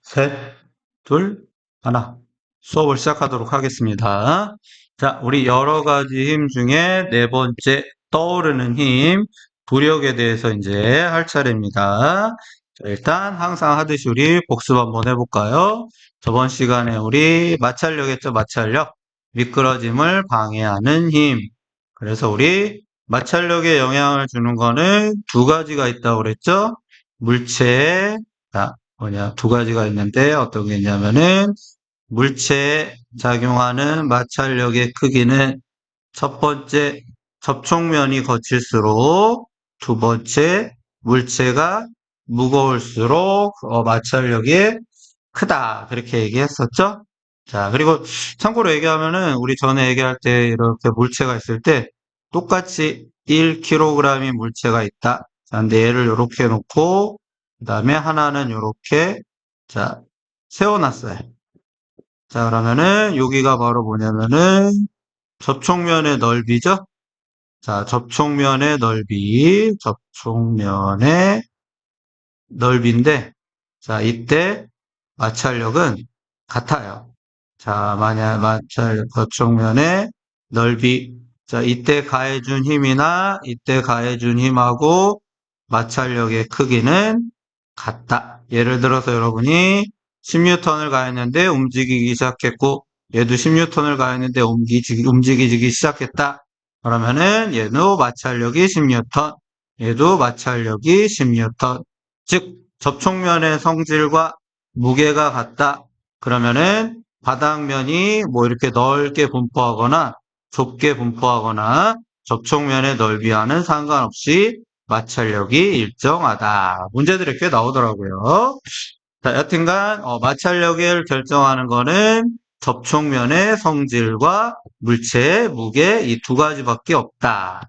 셋, 둘, 하나. 수업을 시작하도록 하겠습니다. 자, 우리 여러 가지 힘 중에 네 번째 떠오르는 힘, 부력에 대해서 이제 할 차례입니다. 자, 일단 항상 하듯이 우리 복습 한번 해볼까요? 저번 시간에 우리 마찰력 했죠, 마찰력. 미끄러짐을 방해하는 힘. 그래서 우리 마찰력에 영향을 주는 거는 두 가지가 있다고 그랬죠? 물체, 자, 두 가지가 있는데 어떤 게 있냐면은 물체에 작용하는 마찰력의 크기는 첫 번째 접촉면이 거칠수록 두 번째 물체가 무거울수록 마찰력이 크다. 그렇게 얘기했었죠? 자, 그리고 참고로 얘기하면은 우리 전에 얘기할 때 이렇게 물체가 있을 때 똑같이 1kg이 물체가 있다. 자, 근데 얘를 이렇게 놓고 그 다음에 하나는 이렇게 자 세워놨어요. 자, 그러면은 여기가 바로 뭐냐면은 접촉면의 넓이죠. 자, 접촉면의 넓이인데, 자, 이때 마찰력은 같아요. 자, 만약 접촉면의 넓이, 자, 이때 가해준 힘이나 이때 가해준 힘하고 마찰력의 크기는 같다. 예를 들어서 여러분이 10N을 가했는데 움직이기 시작했고, 얘도 10N을 가했는데 움직이기 시작했다. 그러면은 얘도 마찰력이 10N, 얘도 마찰력이 10N. 즉, 접촉면의 성질과 무게가 같다. 그러면은 바닥면이 뭐 이렇게 넓게 분포하거나 좁게 분포하거나 접촉면의 넓이와는 상관없이 마찰력이 일정하다. 문제들이 꽤 나오더라고요. 자, 여튼간 마찰력을 결정하는 거는 접촉면의 성질과 물체의 무게 이 두 가지밖에 없다.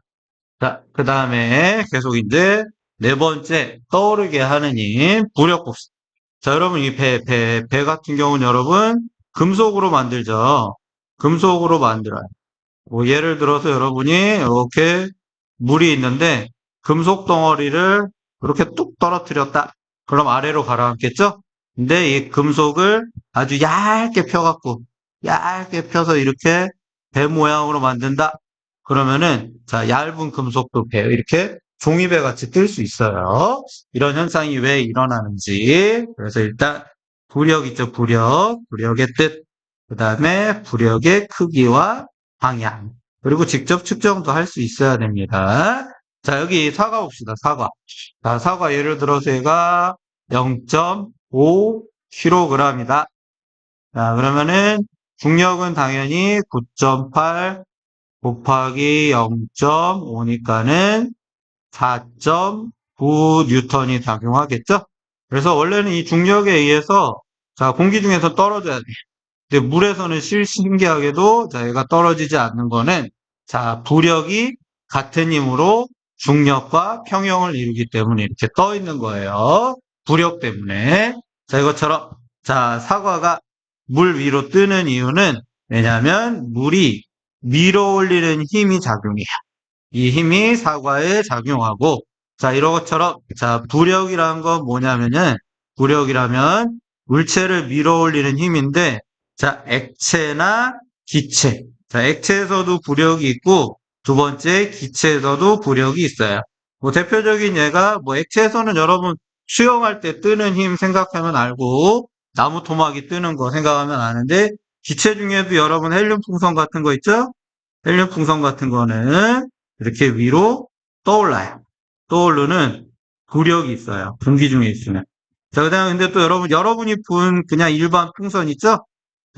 자, 그 다음에 계속 이제 네 번째 떠오르게 하는 힘, 부력 봅시다. 자, 여러분 이 배 같은 경우는 여러분 금속으로 만들죠. 금속으로 만들어요. 뭐 예를 들어서 여러분이 이렇게 물이 있는데 금속 덩어리를 이렇게 뚝 떨어뜨렸다. 그럼 아래로 가라앉겠죠? 근데 이 금속을 아주 얇게 펴서 이렇게 배 모양으로 만든다. 그러면은 자, 얇은 금속도 배 이렇게 종이배 같이 뜰 수 있어요. 이런 현상이 왜 일어나는지. 그래서 일단 부력 있죠, 부력의 뜻. 그 다음에 부력의 크기와 방향. 그리고 직접 측정도 할 수 있어야 됩니다. 자, 여기 사과 봅시다, 사과. 자, 사과 예를 들어서 얘가 0.5kg이다. 자, 그러면은 중력은 당연히 9.8 곱하기 0.5니까는 4.9 뉴턴이 작용하겠죠? 그래서 원래는 이 중력에 의해서 자, 공기 중에서 떨어져야 돼. 근데 물에서는 신기하게도 자, 얘가 떨어지지 않는 거는 자, 부력이 같은 힘으로 중력과 평형을 이루기 때문에 이렇게 떠 있는 거예요. 부력 때문에. 자, 이것처럼 자, 사과가 물 위로 뜨는 이유는 왜냐하면 물이 밀어 올리는 힘이 작용해요. 이 힘이 사과에 작용하고 자, 이런 것처럼 자, 부력이라는 건 뭐냐면은 부력이라면 물체를 밀어 올리는 힘인데 자, 액체나 기체. 자, 액체에서도 부력이 있고 두 번째 기체에서도 부력이 있어요. 뭐 대표적인 예가 뭐 액체에서는 여러분 수영할 때 뜨는 힘 생각하면 알고 나무 토막이 뜨는 거 생각하면 아는데 기체 중에도 여러분 헬륨 풍선 같은 거 있죠? 헬륨 풍선 같은 거는 이렇게 위로 떠올라요. 떠오르는 부력이 있어요. 공기 중에 있으면. 자, 그다음에 근데 또 여러분이 푼 그냥 일반 풍선 있죠?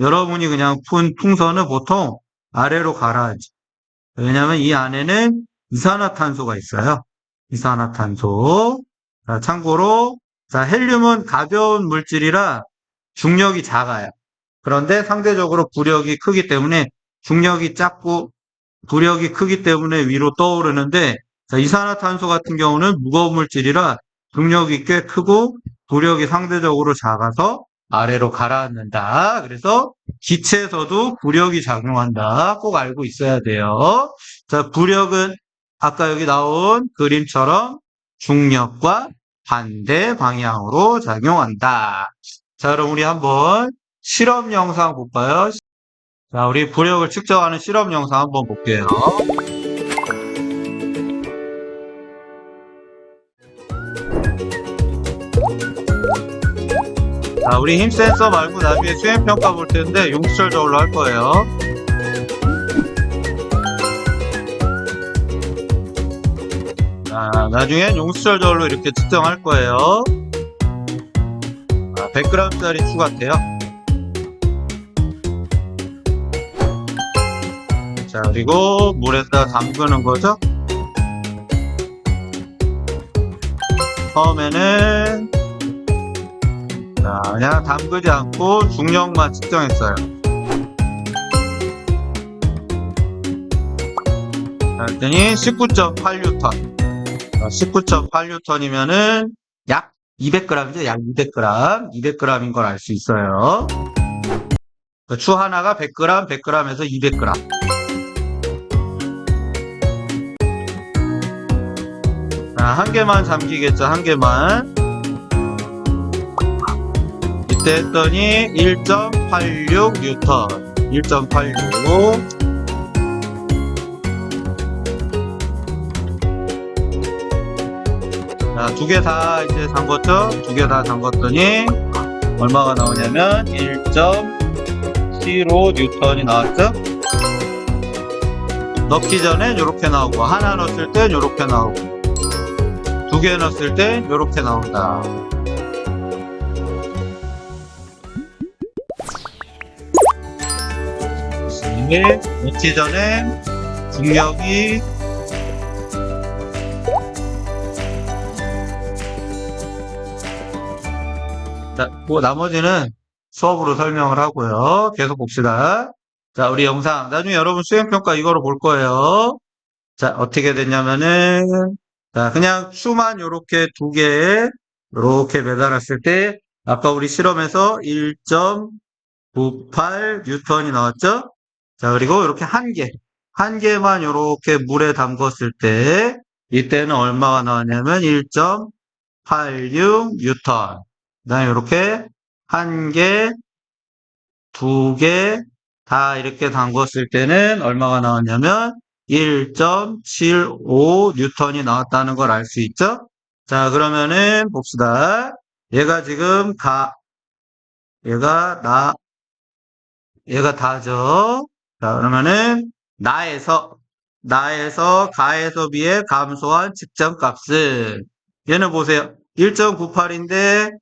여러분이 그냥 푼 풍선은 보통 아래로 가라앉죠. 왜냐하면 이 안에는 이산화탄소가 있어요. 이산화탄소. 자, 참고로, 자, 헬륨은 가벼운 물질이라 중력이 작아요. 그런데 상대적으로 부력이 크기 때문에 중력이 작고 부력이 크기 때문에 위로 떠오르는데 자, 이산화탄소 같은 경우는 무거운 물질이라 중력이 꽤 크고 부력이 상대적으로 작아서 아래로 가라앉는다. 그래서 기체에서도 부력이 작용한다. 꼭 알고 있어야 돼요. 자, 부력은 아까 여기 나온 그림처럼 중력과 반대 방향으로 작용한다. 자, 그럼 우리 한번 실험 영상 볼까요? 자, 우리 부력을 측정하는 실험 영상 한번 볼게요. 자, 우리 힘 센서 말고 나중에 수행 평가 볼 텐데 용수철 저울로 할 거예요. 자, 나중엔 용수철 저울로 이렇게 측정할 거예요. 100g짜리 추 같아요. 자, 그리고 물에다 담그는 거죠. 처음에는 자, 그냥 담그지 않고 중력만 측정했어요. 자, 그랬더니 19.8N. 19.8N이면은 약 200g이죠. 약 200g. 200g인 걸 알 수 있어요. 추 하나가 100g, 100g에서 200g. 자, 한 개만 잠기겠죠. 한 개만. 이때 했더니 1.86N. 1.86. 자, 두 개 다 이제 담궜죠? 두 개 다 담궜더니 얼마가 나오냐면 1.75N이 나왔죠? 넣기 전엔 이렇게 나오고, 하나 넣었을 땐 이렇게 나오고, 두 개 넣었을 땐 이렇게 나온다. 넣기 전엔 중력이 자, 뭐 나머지는 수업으로 설명을 하고요. 계속 봅시다. 자, 우리 영상 나중에 여러분 수행평가 이거로 볼 거예요. 자, 어떻게 됐냐면은 자, 그냥 추만 요렇게 두 개에 요렇게 매달았을 때 아까 우리 실험에서 1.98N이 나왔죠? 자, 그리고 이렇게 한 개만 요렇게 물에 담궜을 때 이때는 얼마가 나왔냐면 1.86N. 그다음에 이렇게 한 개, 두 개 다 이렇게 담궜을 때는 얼마가 나왔냐면 1.75N이 나왔다는 걸 알 수 있죠? 자, 그러면은 봅시다. 얘가 지금 얘가 다죠? 자, 그러면은 나에서 가에서 비에 감소한 측정값은 얘는 보세요. 1.98인데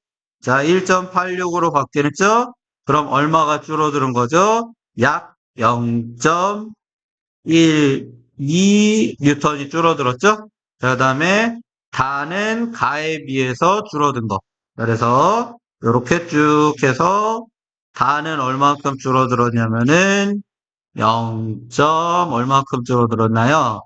자, 1.86으로 바뀌었죠? 그럼 얼마가 줄어드는 거죠? 약 0.12N이 줄어들었죠? 자, 그 다음에 다는 가에 비해서 줄어든 거. 그래서 이렇게 쭉 해서 다는 얼마큼 줄어들었냐면은 0. 얼마큼 줄어들었나요?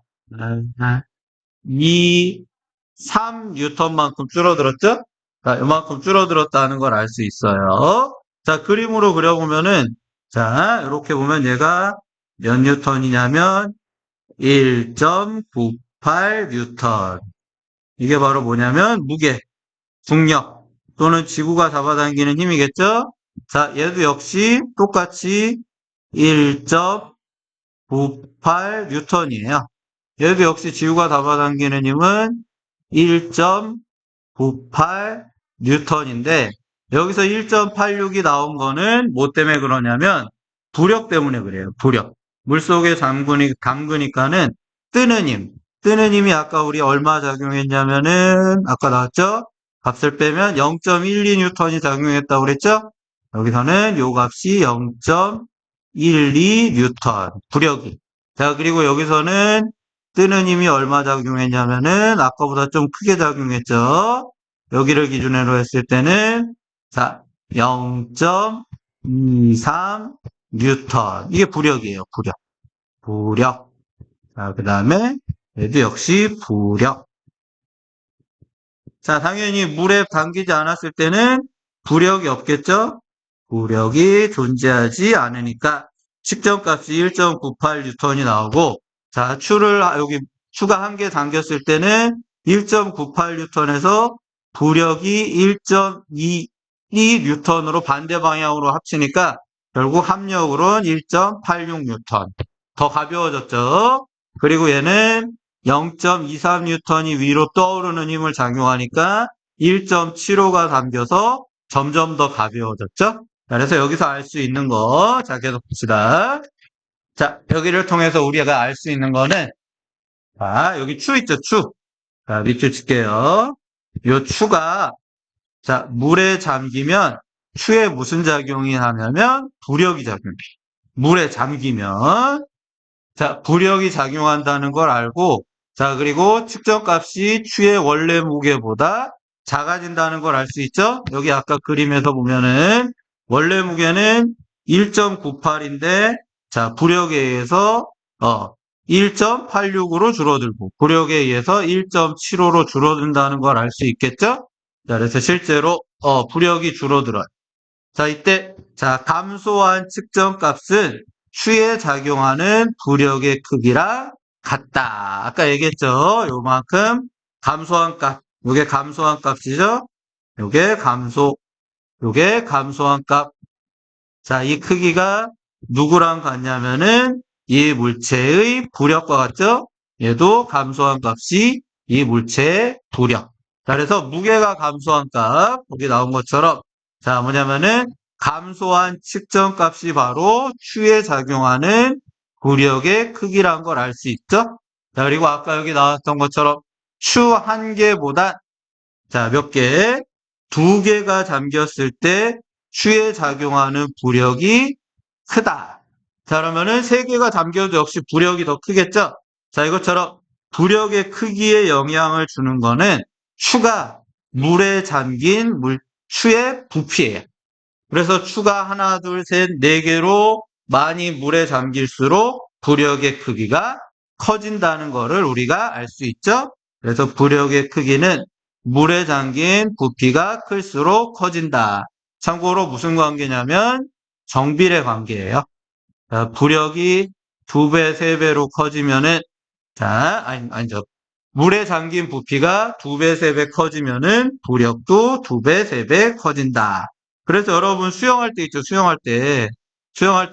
3N만큼 줄어들었죠? 자, 이만큼 줄어들었다는 걸 알 수 있어요. 자, 그림으로 그려보면은, 자, 이렇게 보면 얘가 몇 뉴턴이냐면 1.98N. 이게 바로 뭐냐면 무게, 중력 또는 지구가 잡아당기는 힘이겠죠? 자, 얘도 역시 똑같이 1.98N이에요. 얘도 역시 지구가 잡아당기는 힘은 1.98N인데 여기서 1.86이 나온 거는 뭐 때문에 그러냐면 부력 때문에 그래요. 부력. 물속에 담그니까는 뜨는 힘이 아까 우리 얼마 작용했냐면은 아까 나왔죠? 값을 빼면 0.12N이 작용했다고 그랬죠? 여기서는 요 값이 0.12N 부력이. 자, 그리고 여기서는 뜨는 힘이 얼마 작용했냐면은 아까보다 좀 크게 작용했죠. 여기를 기준으로 했을 때는 자 0.23N 이게 부력이에요. 부력. 자, 그 다음에 얘도 역시 부력. 자, 당연히 물에 담기지 않았을 때는 부력이 없겠죠. 부력이 존재하지 않으니까 측정값이 1.98N이 나오고 자, 여기 추가 한 개 담겼을 때는 1.98N에서 부력이 뉴턴으로 반대 방향으로 합치니까 결국 합력으로는 1.86뉴턴. 더 가벼워졌죠? 그리고 얘는 0.23뉴턴이 위로 떠오르는 힘을 작용하니까 1.75가 담겨서 점점 더 가벼워졌죠? 자, 그래서 여기서 알 수 있는 거, 자, 계속 봅시다. 자, 여기를 통해서 우리가 알 수 있는 거는, 자, 여기 추 있죠, 추. 자, 밑줄 칠게요. 요 추가, 자, 물에 잠기면 추에 무슨 작용이 하냐면 부력이 작용해. 물에 잠기면, 자, 부력이 작용한다는 걸 알고, 자, 그리고 측정값이 추의 원래 무게보다 작아진다는 걸 알 수 있죠? 여기 아까 그림에서 보면은 원래 무게는 1.98인데, 자, 부력에 의해서 1.86으로 줄어들고, 부력에 의해서 1.75로 줄어든다는 걸 알 수 있겠죠? 자, 그래서 실제로 부력이 줄어들어요. 자, 이때 자, 감소한 측정값은 추에 작용하는 부력의 크기랑 같다. 아까 얘기했죠? 요만큼 감소한 값. 요게 감소한 값이죠? 요게 감소한 값. 자, 이 크기가 누구랑 같냐면은 이 물체의 부력과 같죠? 얘도 감소한 값이 이 물체의 부력. 자, 그래서 무게가 감소한 값, 여기 나온 것처럼, 자, 뭐냐면은 감소한 측정값이 바로 추에 작용하는 부력의 크기란 걸 알 수 있죠? 자, 그리고 아까 여기 나왔던 것처럼 추 한 개보다, 자, 몇 개? 두 개가 잠겼을 때 추에 작용하는 부력이 크다. 자, 그러면은 세 개가 잠겨도 역시 부력이 더 크겠죠? 자, 이것처럼 부력의 크기에 영향을 주는 거는 추가 물에 잠긴 추의 부피예요. 그래서 추가 하나, 둘, 셋, 네 개로 많이 물에 잠길수록 부력의 크기가 커진다는 거를 우리가 알 수 있죠? 그래서 부력의 크기는 물에 잠긴 부피가 클수록 커진다. 참고로 무슨 관계냐면 정비례 관계예요. 부력이 2배, 3배로 커지면은, 자, 아니죠. 물에 잠긴 부피가 2배, 3배 커지면은 부력도 2배, 3배 커진다. 그래서 여러분 수영할 때 있죠, 수영할 때.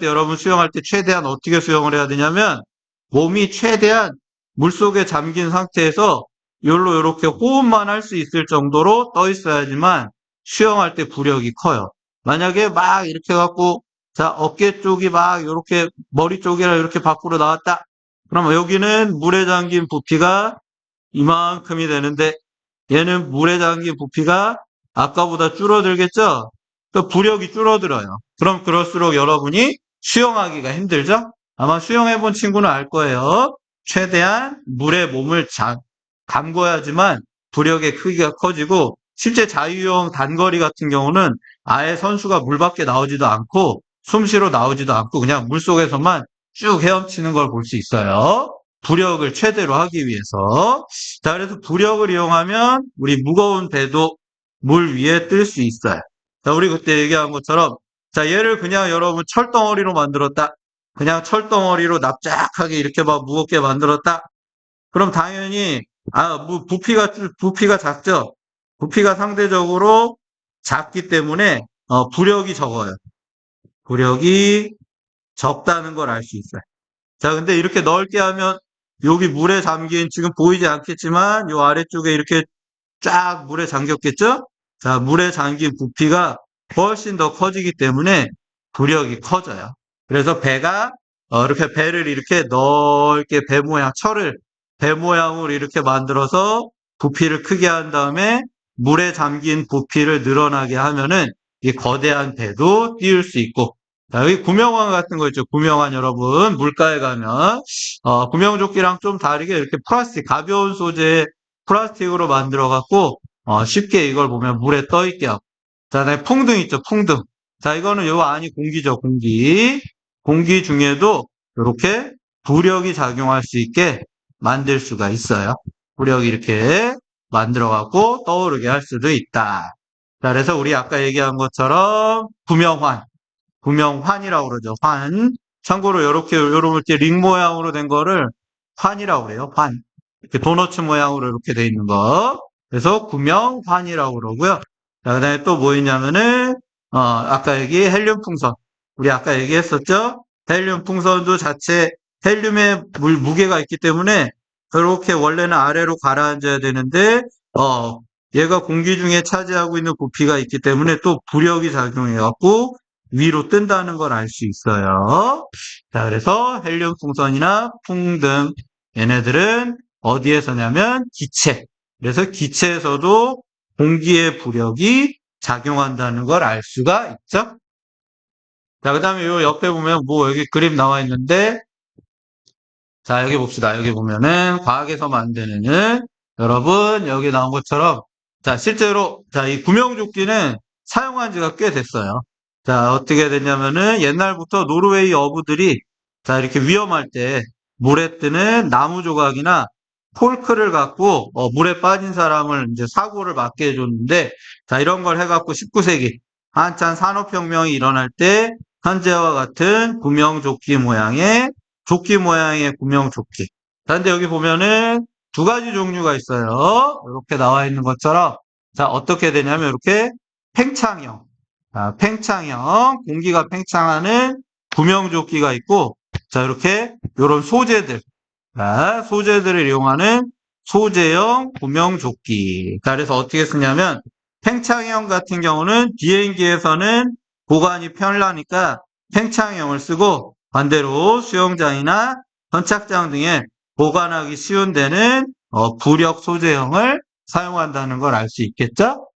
여러분 수영할 때 최대한 어떻게 수영을 해야 되냐면, 몸이 최대한 물속에 잠긴 상태에서 요로 요렇게 호흡만 할 수 있을 정도로 떠 있어야지만 수영할 때 부력이 커요. 만약에 막 이렇게 갖고 자, 어깨 쪽이 막 이렇게 머리 쪽이라 이렇게 밖으로 나왔다. 그러면 여기는 물에 잠긴 부피가 이만큼이 되는데 얘는 물에 잠긴 부피가 아까보다 줄어들겠죠? 또 부력이 줄어들어요. 그럼 그럴수록 여러분이 수영하기가 힘들죠? 아마 수영해본 친구는 알 거예요. 최대한 물에 몸을 담궈야지만 부력의 크기가 커지고 실제 자유형 단거리 같은 경우는 아예 선수가 물 밖에 나오지도 않고 숨쉬러 나오지도 않고 그냥 물속에서만 쭉 헤엄치는 걸 볼 수 있어요. 부력을 최대로 하기 위해서. 자, 그래서 부력을 이용하면 우리 무거운 배도 물 위에 뜰 수 있어요. 자, 우리 그때 얘기한 것처럼 자, 얘를 그냥 여러분 철덩어리로 만들었다. 그냥 철덩어리로 납작하게 이렇게 막 무겁게 만들었다. 그럼 당연히 부피가 작죠. 부피가 상대적으로 작기 때문에 부력이 적어요. 부력이 적다는 걸 알 수 있어요. 자, 근데 이렇게 넓게 하면 여기 물에 잠긴 지금 보이지 않겠지만 요 아래쪽에 이렇게 쫙 물에 잠겼겠죠? 자, 물에 잠긴 부피가 훨씬 더 커지기 때문에 부력이 커져요. 그래서 배가 이렇게 배를 이렇게 넓게 배 모양 철을 배 모양으로 이렇게 만들어서 부피를 크게 한 다음에 물에 잠긴 부피를 늘어나게 하면은 이 거대한 배도 띄울 수 있고 자, 여기 구명환 같은 거 있죠. 구명환 여러분 물가에 가면 구명조끼랑 좀 다르게 이렇게 플라스틱 가벼운 소재의 플라스틱으로 만들어 갖고 쉽게 이걸 보면 물에 떠 있게 하고 자, 그다음에 풍등 있죠. 풍등. 자, 이거는 요 안이 공기죠. 공기. 공기 중에도 이렇게 부력이 작용할 수 있게 만들 수가 있어요. 부력이 이렇게 만들어 갖고 떠오르게 할 수도 있다. 자, 그래서 우리 아까 얘기한 것처럼 구명환이라고 그러죠. 환. 참고로 요렇게 링 모양으로 된 거를 환이라고 그래요. 환. 이렇게 도너츠 모양으로 이렇게 돼 있는 거. 그래서 구명환이라고 그러고요. 자, 그다음에 또 뭐 있냐면은 아까 여기 헬륨 풍선. 우리 아까 얘기했었죠? 헬륨 풍선도 자체 헬륨의 무게가 있기 때문에 그렇게 원래는 아래로 가라앉아야 되는데, 얘가 공기 중에 차지하고 있는 부피가 있기 때문에 또 부력이 작용해갖고 위로 뜬다는 걸 알 수 있어요. 자, 그래서 헬륨 풍선이나 풍등, 얘네들은 어디에서냐면 기체. 그래서 기체에서도 공기의 부력이 작용한다는 걸 알 수가 있죠. 자, 그 다음에 요 옆에 보면 뭐 여기 그림 나와 있는데, 자, 여기 봅시다. 여기 보면은 과학에서 만드는 여러분 여기 나온 것처럼 자, 실제로 자, 이 구명조끼는 사용한 지가 꽤 됐어요. 자, 어떻게 됐냐면은 옛날부터 노르웨이 어부들이 자, 이렇게 위험할 때 물에 뜨는 나무 조각이나 폴크를 갖고 물에 빠진 사람을 이제 사고를 막게 해줬는데 자, 이런 걸 해갖고 19세기 한참 산업혁명이 일어날 때 현재와 같은 조끼 모양의 구명조끼. 자, 근데 여기 보면은 두 가지 종류가 있어요. 이렇게 나와 있는 것처럼. 자, 어떻게 되냐면 이렇게 팽창형. 자, 팽창형. 공기가 팽창하는 구명조끼가 있고, 자, 이렇게 요런 소재들. 자, 소재들을 이용하는 소재형 구명조끼. 자, 그래서 어떻게 쓰냐면 팽창형 같은 경우는 비행기에서는 보관이 편하니까 팽창형을 쓰고 반대로 수영장이나 선착장 등에 보관하기 쉬운 데는 부력 소재형을 사용한다는 걸 알 수 있겠죠?